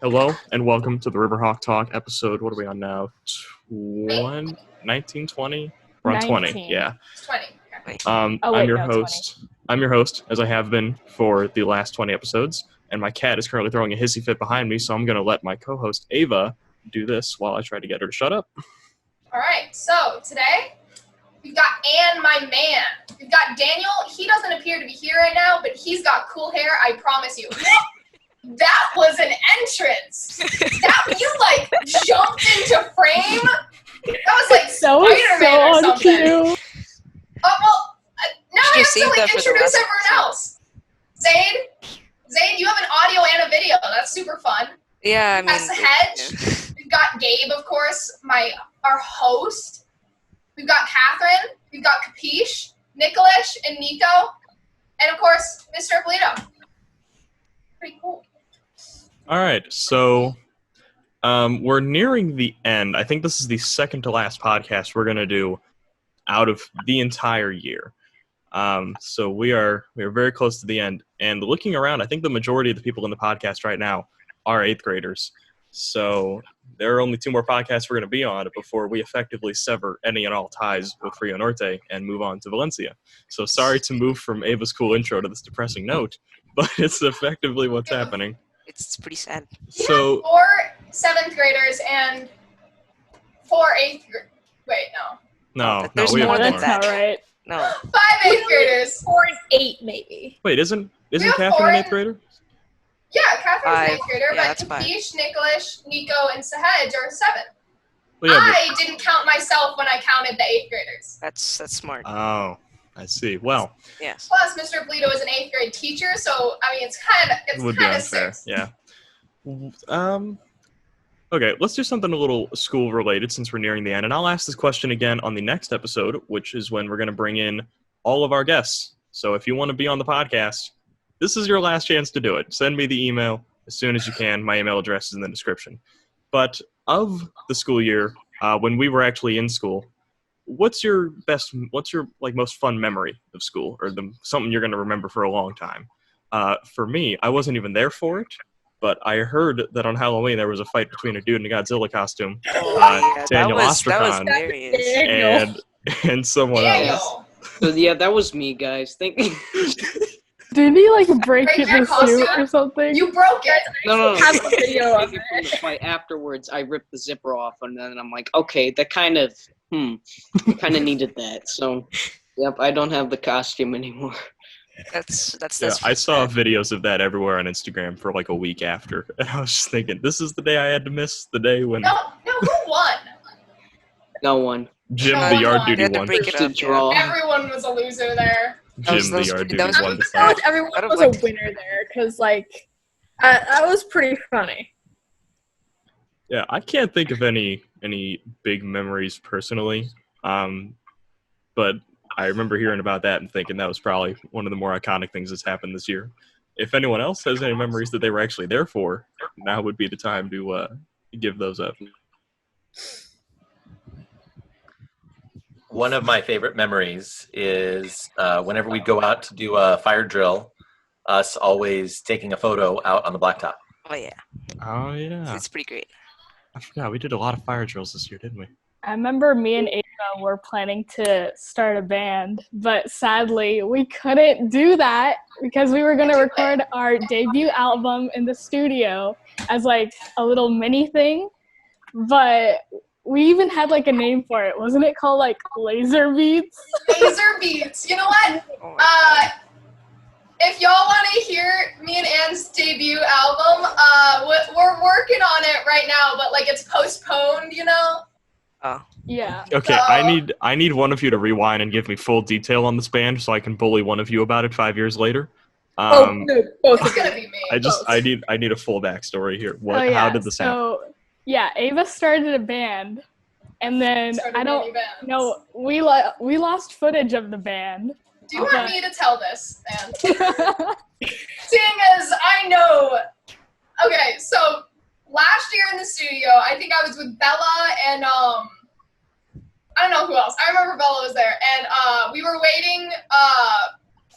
Hello and welcome to the Riverhawk Talk episode. What are we on now? 19, 20? We're on 20, 19. yeah. It's 20. Okay. I'm your host. I'm your host, as I have been for the last 20 episodes, and my cat is currently throwing a hissy fit behind me, so I'm going to let my co-host Ava do this while I try to get her to shut up. All right, so today we've got Ann, my man. We've got Daniel. He doesn't appear to be here right now, but he's got cool hair, I promise you. That was an entrance. That you jumped into frame. That was like Spider-Man or something. Cute. Now I have to introduce everyone else. Zayd, you have an audio and a video. That's super fun. Yeah, I mean. That's the hedge. We've got Gabe, of course, our host. We've got Catherine. We've got Capiche, Nicholas, and Nico, and of course, Mr. Clarita. Pretty cool. All right, so we're nearing the end. I think this is the second to last podcast we're going to do out of the entire year. So we are very close to the end. And looking around, I think the majority of the people in the podcast right now are 8th graders. So there are only 2 more podcasts we're going to be on before we effectively sever any and all ties with Norte and move on to Valencia. So sorry to move from Ava's cool intro to this depressing note, but it's effectively what's happening. It's pretty sad. So 4 7th graders and 4 8th graders. Wait, No, there's we have more more. than that. That's not right. No. 5 8th graders. 4 and 8, maybe. Wait, isn't We have Catherine an 8th 4 grader? Yeah, Catherine's an 8th grader, Yeah, but that's fine. Capiche, Nicholas, Nico, and Sahej are 7. Well, yeah, I didn't count myself when I counted the 8th graders. That's smart. Oh, I see. Well, Yes. Plus, Mr. Polito is an 8th grade teacher, so I mean, it's it would be kind of unfair. sick. Yeah. Okay, let's do something a little school related since we're nearing the end, and I'll ask this question again on the next episode, which is when we're going to bring in all of our guests. So if you want to be on the podcast, this is your last chance to do it. Send me the email as soon as you can. My email address is in the description. But of the school year, when we were actually in school, what's your most fun memory of school, or something you're going to remember for a long time? For me, I wasn't even there for it, but I heard that on Halloween there was a fight between a dude in a Godzilla costume, Daniel that was Ostrakhan, hilarious. and someone else. Daniel. So yeah, that was me, guys. Didn't he break Break it your in suit costume? or something? You broke it. No. Have a video of From it. the fight afterwards, I ripped the zipper off, and then I'm like, okay, that kind of needed that. So, yep, I don't have the costume anymore. That's I saw videos of that everywhere on Instagram for like a week after, and I was just thinking, this is the day I had to miss, the day when No, who won? No one. Jim No the one yard won. duty They had to won. break it To up. draw. Everyone was a loser there. Jim That the was yard pretty- duty that was won the pretty fight. Everyone I don't was like a winner there, because, that was pretty funny. Yeah, I can't think of any big memories personally, but I remember hearing about that and thinking that was probably one of the more iconic things that's happened this year. If anyone else has any memories that they were actually there for, now would be the time to give those up. One of my favorite memories is whenever we'd go out to do a fire drill, us always taking a photo out on the blacktop. Oh yeah. Oh yeah, It's pretty great. I forgot we did a lot of fire drills this year, didn't we? I remember me and Ava were planning to start a band, but sadly we couldn't do that because we were going to record our debut album in the studio as a little mini thing, but we even had a name for it. Wasn't it called Laser Beats? Laser Beats. You know what? Oh, If y'all want to hear me and Ann's debut album, we're working on it right now, but it's postponed, oh. Yeah. Okay, I need one of you to rewind and give me full detail on this band so I can bully one of you about it 5 years later. No, both It's of you. gonna be me. I need a full backstory here. How did this happen? So, yeah, Ava started a band, and then Started many bands. No, we lost footage of the band. Do you want me to tell this, man? Seeing as I know. Okay, so last year in the studio, I think I was with Bella and I don't know who else. I remember Bella was there, and we were waiting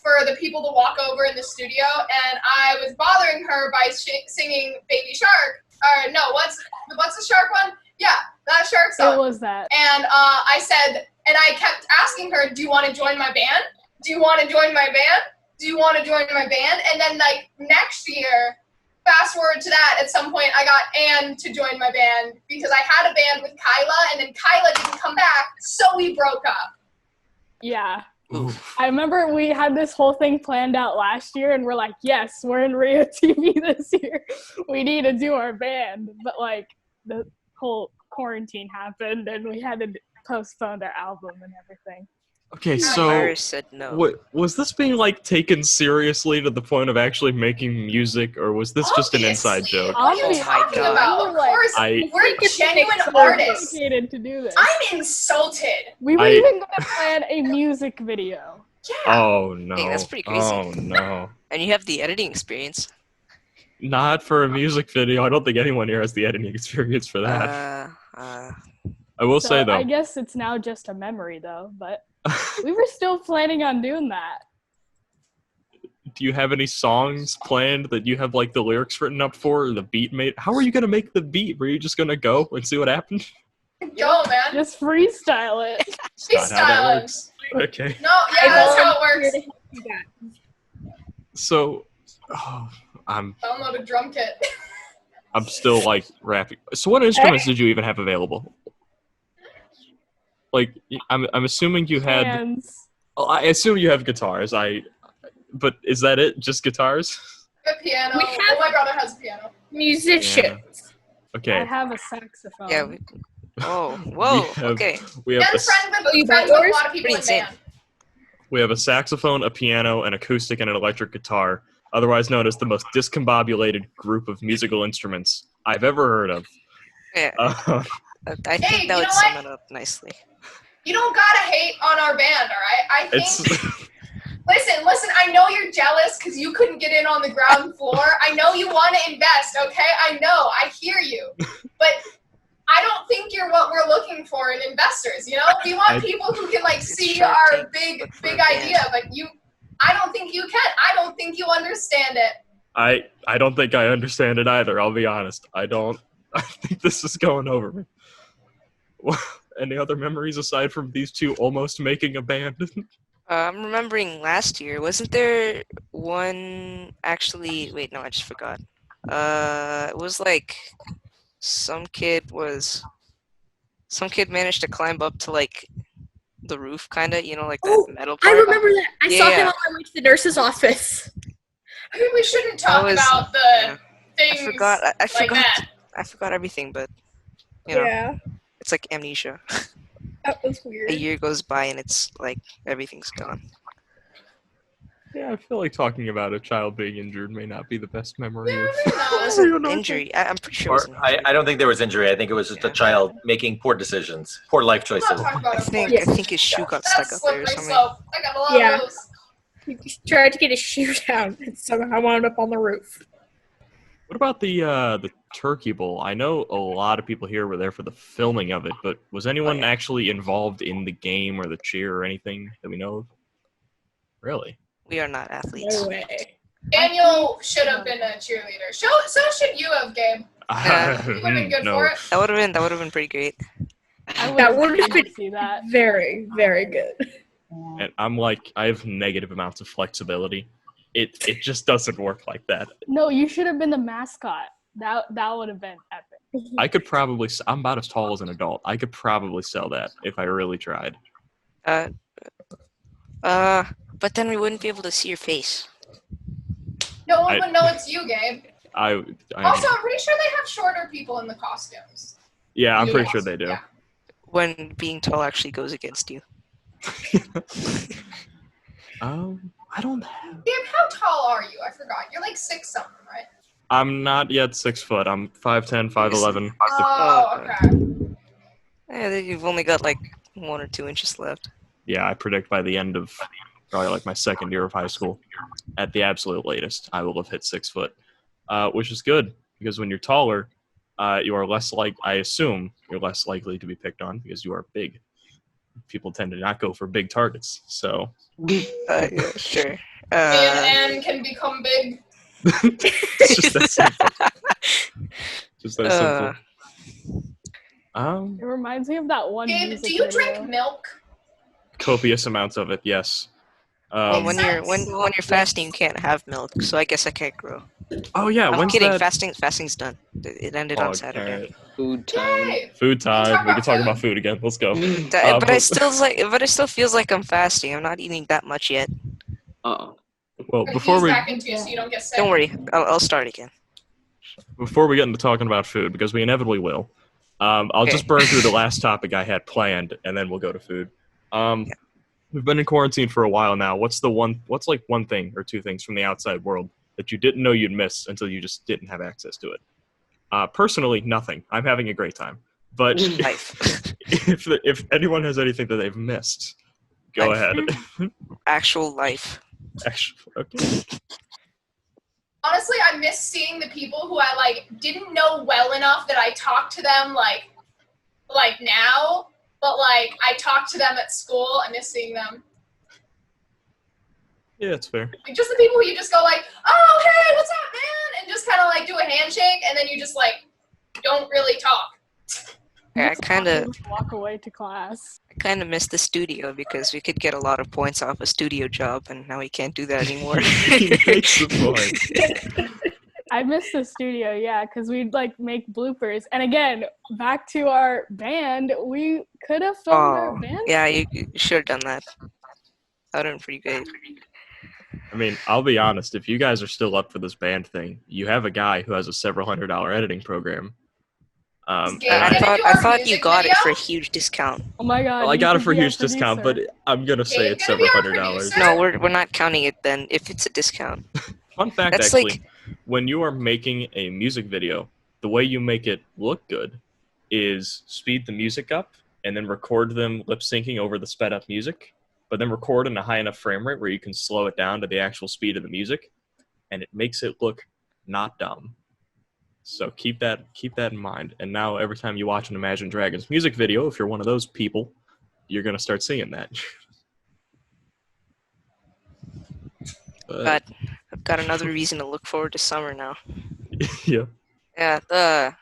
for the people to walk over in the studio, and I was bothering her by singing Baby Shark, or no, what's the shark one? Yeah, that shark song. It was that. And I said, and I kept asking her, do you want to join my band? Do you want to join my band? Do you want to join my band? And then like next year, fast forward to that, at some point I got Anne to join my band because I had a band with Kyla, and then Kyla didn't come back, so we broke up. Yeah. Oof. I remember we had this whole thing planned out last year, and we're like, yes, we're in RioTV this year. We need to do our band. But like the whole quarantine happened, and we had to postpone our album and everything. Okay, so Iris said no. what was this being like taken seriously to the point of actually making music, or was this just an inside joke? What are you Obviously. talking Oh my about? God. Of course, I- we're genuine We're artists. dedicated to do this. I'm insulted. We were I- even going to plan a music video. Yeah. Oh no! Hey, that's pretty crazy. Oh no! And you have the editing experience. Not for a music video. I don't think anyone here has the editing experience for that. I will So say though. I guess it's now just a memory, though. But we were still planning on doing that. Do you have any songs planned that you have like the lyrics written up for, or the beat made? How are you gonna make the beat? Were you just gonna go and see what happened? Go, man. Just freestyle it. That's not how that Freestyle. works. Okay. No, yeah, that's how it works. So, oh, I'm Download a drum kit. still like rapping. So, what instruments did you even have available? Like, I'm assuming you had. Hands. I assume you have guitars. But is that it? Just guitars? A piano. We have- Oh, my brother has a piano. Musicians. I Okay. have a saxophone. Yeah. Whoa. have- Okay. We have Ben's friends with, Oh, you friends bought with a yours? lot of people Pretty in insane. band. We have a saxophone, a piano, an acoustic, and an electric guitar, otherwise known as the most discombobulated group of musical instruments I've ever heard of. Yeah. I Hey, think you that would know sum what? it up nicely. You don't gotta hate on our band, all right? I think. It's Listen. I know you're jealous because you couldn't get in on the ground floor. I know you want to invest. Okay, I know. I hear you, but I don't think you're what we're looking for in investors. You know, we want people who can like It's see Shark our Tank, big but for a idea, but I don't think you can. I don't think you understand it. I don't think I understand it either. I'll be honest. I don't. I think this is going over me. Any other memories aside from these two almost making a band? I'm remembering last year. Wasn't there one actually? Wait, no, I just forgot. It was like some kid managed to climb up to like the roof, kind of, like that Oh, metal I part. remember that. I saw him Yeah. on my way to the nurse's office. I mean, we shouldn't talk was- about the yeah. things I forgot. I like forgot. that. I forgot everything, but it's like amnesia. That was A weird. year goes by and it's like everything's gone. Yeah, I feel like talking about a child being injured may not be the best memory. Yeah, of- maybe not. It was an injury. I'm pretty sure it was Or, an I, injury. I don't think there was injury. I think it was just a child making poor decisions, poor life I'm choices. not talking about I it. think Yeah. I think his shoe got stuck That's up there or slippery something. slope. I got a lot Yeah. of those. He tried to get his shoe down and somehow wound up on the roof. What about the Turkey Bowl? I know a lot of people here were there for the filming of it, but was anyone yeah. actually involved in the game or the cheer or anything that we know of? Really? We are not athletes. No way. Daniel should have been a cheerleader. So should you have, Gabe. Yeah. You would have been good no. for it. That would have been pretty great. I That would would've have been- to see that. Very, very good. And I'm like, I have negative amounts of flexibility. It just doesn't work like that. No, you should have been the mascot. That would have been epic. I could probably. I'm about as tall as an adult. I could probably sell that if I really tried. But then we wouldn't be able to see your face. No one I- would know it's you, Gabe. I Also, I'm pretty sure they have shorter people in the costumes. yeah, I'm pretty Yes, sure they do. yeah. When being tall actually goes against you. I don't have. Gabe, how tall are you? I forgot. You're like 6 something, right? I'm not yet 6 foot. I'm 5'10", 5'11". Oh, okay. I think you've only got like 1 or 2 inches left. Yeah, I predict by the end of probably like my second year of high school, at the absolute latest, I will have hit 6 foot, which is good because when you're taller, you are less I assume you're less likely to be picked on because you are big. People tend to not go for big targets, so Yeah, sure. Me and Anne can become big. it's just that simple. Just that simple. It reminds me of that one Gabe, music do you video. drink milk? Copious amounts of it, yes. Well, Makes when sense. you're fasting, you can't have milk, so I guess I can't grow. Oh yeah, I'm when's kidding. that? Fasting's done. It ended on Oh, Saturday. alright. Food time. Yay! Food time. We can talk food. about food again. Let's go. But I still feels like I'm fasting. I'm not eating that much yet. Uh-oh. Well, Put before these we back into you so you don't get sick. Don't worry, I'll start again. get into talking about food, because we inevitably will, I'll Okay. just burn through the last topic I had planned, and then we'll go to food. We've been in quarantine for a while now. What's like one thing or two things from the outside world that you didn't know you'd miss until you just didn't have access to it? Personally, nothing. I'm having a great time. But Life. if anyone has anything that they've missed, go Life. ahead. Actual life. Actually, okay. Honestly, I miss seeing the people who I like didn't know well enough that I talked to them like now, but like I talked to them at school. I miss seeing them. Yeah, it's fair. Like, just the people who you just go like, oh hey, what's up, man, and just kind of like do a handshake, and then you just like don't really talk. Yeah, I kind of walk away to class. miss the studio because we could get a lot of points off a studio job, and now we can't do that anymore. He makes the point. I miss the studio, yeah, because we'd like make bloopers. And again, back to our band, we could have filmed our band. Yeah, you should have done that. That would have been pretty great. I mean, I'll be honest. If you guys are still up for this band thing, you have a guy who has a several $100 editing program. Gabe, And I I thought you music got it video? for a huge discount. Oh my god. well, I you got it could for a be our huge discount, but producer. I'm gonna say Gabe, it's gonna be several our $100. producer? No, we're not counting it then if it's a discount. Fun fact, That's actually, like- when you are making a music video, the way you make it look good is speed the music up and then record them lip syncing over the sped up music, but then record in a high enough frame rate where you can slow it down to the actual speed of the music, and it makes it look not dumb. So keep that in mind. And now every time you watch an Imagine Dragons music video, if you're one of those people, you're gonna start singing that. But I've got another reason to look forward to summer now. Yeah. Yeah,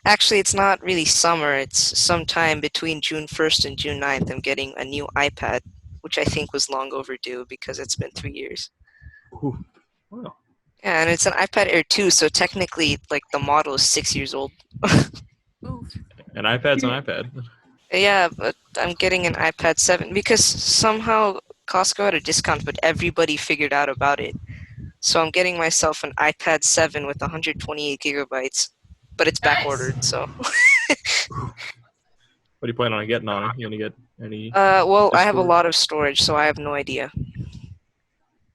actually, it's not really summer. It's sometime between June 1st and June 9th. I'm getting a new iPad, which I think was long overdue because it's been 3 years. Ooh. Wow. Yeah, and it's an iPad Air 2, so technically, like, the model is 6 years old. An iPad's an iPad. Yeah, but I'm getting an iPad 7 because somehow Costco had a discount, but everybody figured out about it. So I'm getting myself an iPad 7 with 128 gigabytes, but it's back ordered, so. What are you planning on getting on it? You gonna get any? Well, I have a storage? lot of storage, so I have no idea.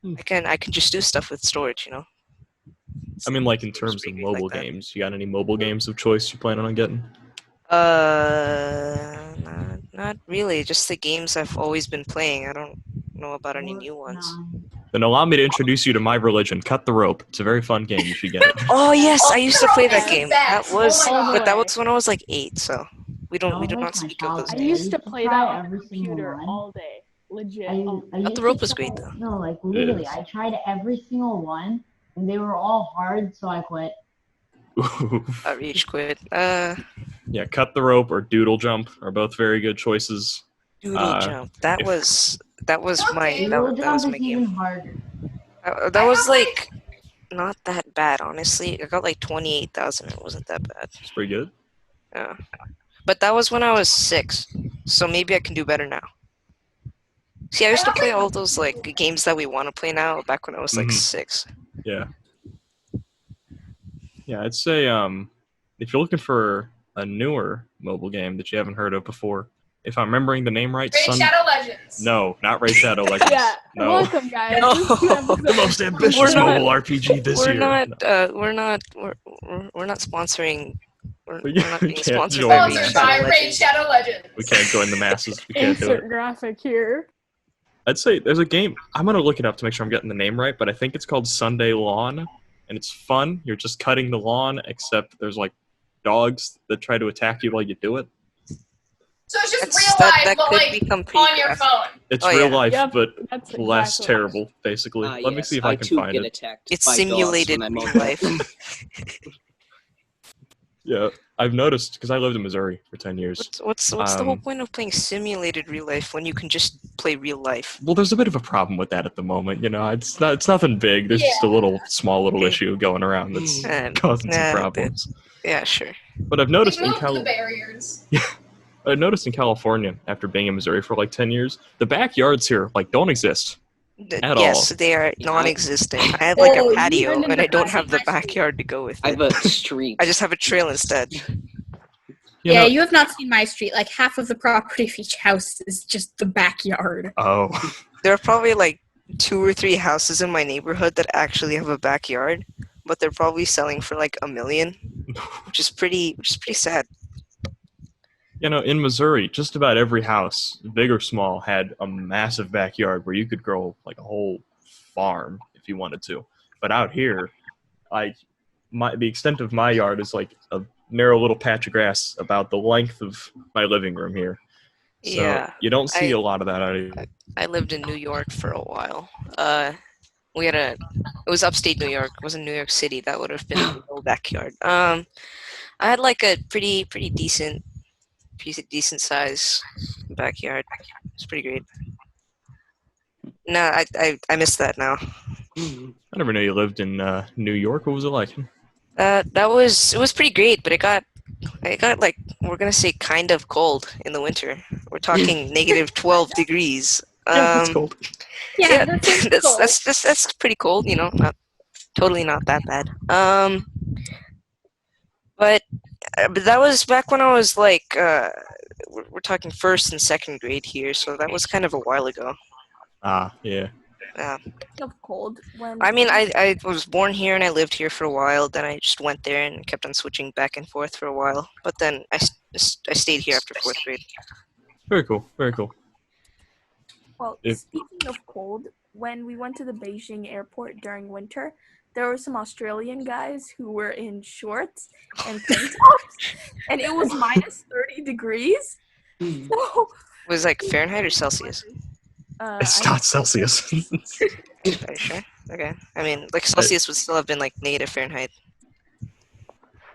I can just do stuff with storage, you know. I mean, like in terms of mobile games, you got any mobile games of choice you planning on getting? Not really. Just the games I've always been playing. I don't know about any new ones. Then allow me to introduce you to my religion, Cut the Rope. It's a very fun game. You should get it. Oh yes, I used to play that Rope is game. the That best. was, Oh my but that God. was when I was like 8. So we do not speak of those I games. used to play that on the computer all day. Legit. Cut the Rope was great though. No, like literally, is. I tried every single one, and they were all hard, so I quit. I reached quit. Yeah, Cut the Rope or Doodle Jump are both very good choices. Doodle Jump. That was my Doodle that was Jump my is even game. harder. That was like not that bad, honestly. I got like 28,000. It wasn't that bad. It's pretty good. Yeah, but that was when I was 6, so maybe I can do better now. See, I used to play all those like games that we want to play now. Back when I was like 6. Yeah. Yeah, I'd say if you're looking for a newer mobile game that you haven't heard of before, if I'm remembering the name right, Raid Shadow Legends. No, not Raid Shadow Legends. Yeah. No. Welcome, guys. No. This is episode- The most ambitious We're not- mobile RPG this We're year. not sponsoring. We're But you not being can't sponsored join by the Raid Sponsored Shadow by Raid Legends. Shadow Legends. We can't join the masses. We can't do it. Insert graphic here. I'd say there's a game. I'm gonna look it up to make sure I'm getting the name right, but I think it's called Sunday Lawn, and it's fun. You're just cutting the lawn, except there's like dogs that try to attack you while you do it. So it's just That's- real that- life, that but could like become pretty on your graphic. phone. It's Oh, real yeah. life, Yep, but that's less exactly terrible, basically. Let me Yes, see if I I can too find get it. attacked It's by dogs simulated when I'm real on- life. Yeah, I've noticed because I lived in Missouri for 10 years. What's the whole point of playing simulated real life when you can just play real life? Well, there's a bit of a problem with that at the moment. It's nothing big. There's just a small little issue going around that's causing some problems. Yeah, sure. But I've noticed in the barriers. I've noticed in California, after being in Missouri for like 10 years, the backyards here like don't exist at all. Yes, they are non-existent. I have like a patio, turned and into I don't have the my street. backyard to go with I it. have a street. I just have a trail instead. Yeah, you have not seen my street. Like half of the property of each house is just the backyard. Oh. There are probably like 2 or 3 houses in my neighborhood that actually have a backyard, but they're probably selling for like $1 million, which is pretty sad. In Missouri, just about every house, big or small, had a massive backyard where you could grow like a whole farm if you wanted to. But out here, the extent of my yard is like a narrow little patch of grass about the length of my living room here. So Yeah, you don't see a lot of that out here. I lived in New York for a while. It was upstate New York. It wasn't New York City. That would have been a little backyard. I had like a pretty decent size backyard. It's pretty great. No, I miss that now. I never knew you lived in New York. What was it like? It was pretty great, but it got like, we're gonna say kind of cold in the winter. We're talking negative 12 degrees. That's cold. Yeah, that's pretty cold. Not that bad. But that was back when I was like, we're talking first and second grade here, so that was kind of a while ago. Yeah. Of cold. I mean, I was born here and I lived here for a while. Then I just went there and kept on switching back and forth for a while. But then I stayed here after 4th grade. Very cool. Very cool. Well, speaking of cold, when we went to the Beijing airport during winter, there were some Australian guys who were in shorts and tank tops, and it was minus 30 degrees. So, Was it like Fahrenheit or Celsius? It's not Celsius. Are you sure? Okay. I mean, like Celsius would still have been like negative Fahrenheit.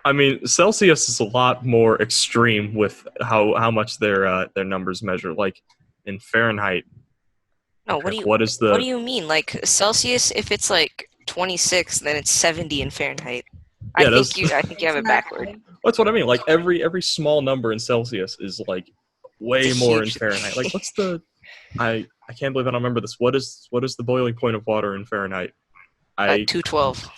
I mean, Celsius is a lot more extreme with how much their numbers measure. Like in Fahrenheit. No, okay, what do you what mean? Like Celsius, if it's like 26, then it's 70 in Fahrenheit. Yeah, I think you have it backward. That's what I mean. Like every small number in Celsius is like way It's more in huge. Fahrenheit. Like what's the I can't believe I don't remember this. What is the boiling point of water in Fahrenheit? 212.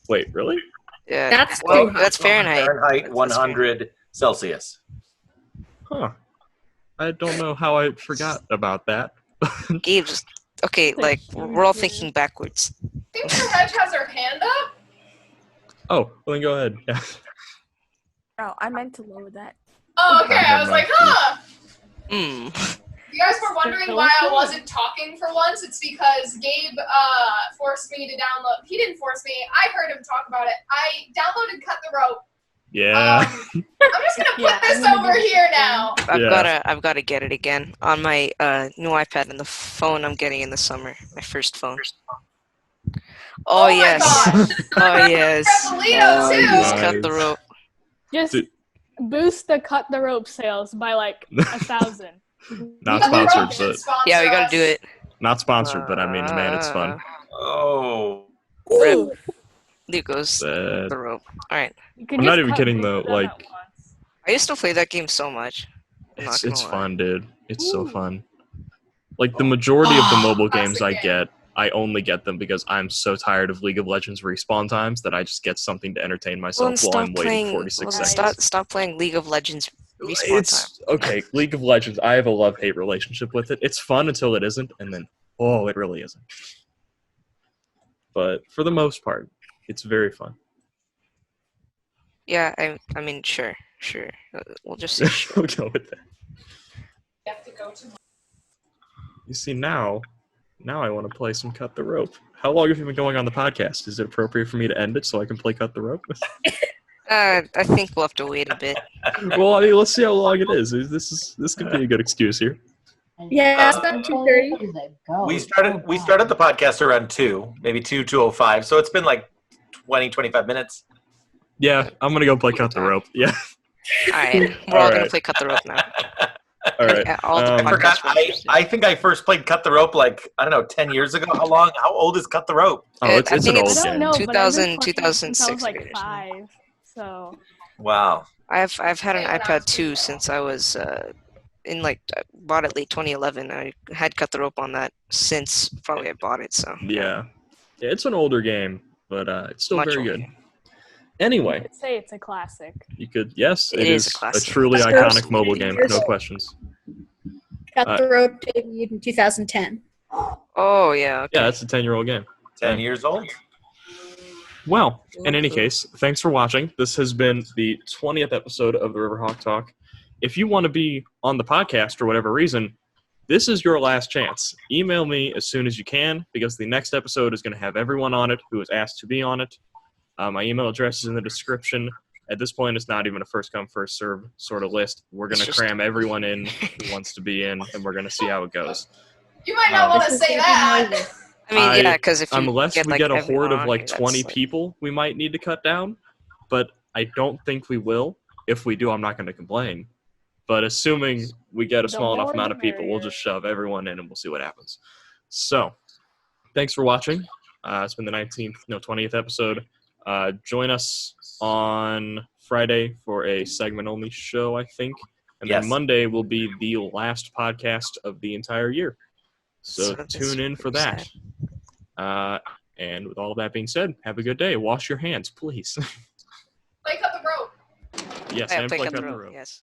Wait, really? Yeah. That's well, too hot. that's Fahrenheit. Fahrenheit 100 Celsius. Huh. I don't know how I forgot about that. Gabe, okay, like we're all thinking backwards. I think the hedge has her hand up. Oh, well then go ahead. Yeah. oh, I meant to lower that. Oh, okay. I was like, huh. Hmm. You guys were wondering why I wasn't talking for once. It's because Gabe forced me to download. He didn't force me. I heard him talk about it. I downloaded Cut the Rope. Yeah. I'm just gonna put this over here now. I've gotta get it again on my new iPad and the phone I'm getting in the summer. My first phone. Oh my yes. gosh. Oh yes. Revolito, too. Just cut the rope. Just Dude. boost the cut the rope sales by like 1,000. Not Cut the Rope sponsored, should but sponsor Yeah, we gotta us. do it. not sponsored, but I mean, man, it's fun. Oh. Rip. There goes Sad. the rope. All right. You can I'm just not even cut kidding, both though, of them like- at once. I used to play that game so much. I'm not It's gonna lie. fun, dude. It's so fun. Like the majority of the mobile games I Classic get, I only get them because I'm so tired of League of Legends respawn times that I just get something to entertain Well, myself while I'm waiting 46 seconds. Stop playing League of Legends respawn time. It's okay. League of Legends. I have a love-hate relationship with it. It's fun until it isn't, and then it really isn't. But for the most part, it's very fun. Yeah, I mean, sure. We'll just say sure. We'll go with that. You have to go to You see, now I want to play some Cut the Rope. How long have you been going on the podcast? Is it appropriate for me to end it so I can play Cut the Rope? I think we'll have to wait a bit. Well, I mean, let's see how long it is. This could be a good excuse here. Yeah, it's about 2:30. We started the podcast around 2, maybe 2:05. So it's been like 20, 25 minutes. Yeah, I'm gonna go play cut the rope. Yeah. All right, we're all gonna play cut the rope now. All right. Yeah, all the I forgot. podcast watchers. I think I first played Cut the Rope like, I don't know, 10 years ago. How old is Cut the Rope? Oh, it's I an think old I it's don't game. know, but I've 2000, been playing it since I was 2006 like maybe or 5. something. So Wow. I've had an Yeah, when I iPad was 2 little. since I was I bought it late 2011. I had cut the rope on that since probably I bought it. So Yeah. It's an older game, but it's still Much very older good. game. Anyway, I'd say it's a classic. you could, yes, It it is is a a classic. truly That's iconic gross. mobile game. Years No old. questions. Cut the Rope debuted in 2010. Oh yeah, okay. Yeah, it's a 10-year-old game. 10 years old? Well, in any case, thanks for watching. This has been the 20th episode of the Riverhawk Talk. If you want to be on the podcast for whatever reason, this is your last chance. Email me as soon as you can, because the next episode is going to have everyone on it who was asked to be on it. My email address is in the description. At this point, it's not even a first-come, first-served sort of list. We're going to It's just- cram everyone in who wants to be in, and we're going to see how it goes. You might not want to This is say making that. noises. I mean, yeah, because if you Unless get, we like, get a everyone horde of on like here, 20 that's, people, we might need to cut down. But I don't think we will. If we do, I'm not going to complain. But assuming we get a The small enough more amount the of people, we'll merrier. just shove everyone in and we'll see what happens. So, thanks for watching. It's been the 20th episode. Join us on Friday for a segment-only show, I think. And then Yes. Monday will be the last podcast of the entire year. So that's tune in for pretty that. And with all that being said, have a good day. Wash your hands, please. Play cut the rope. Yes, I and play play cut the cut the rope. rope. Yes.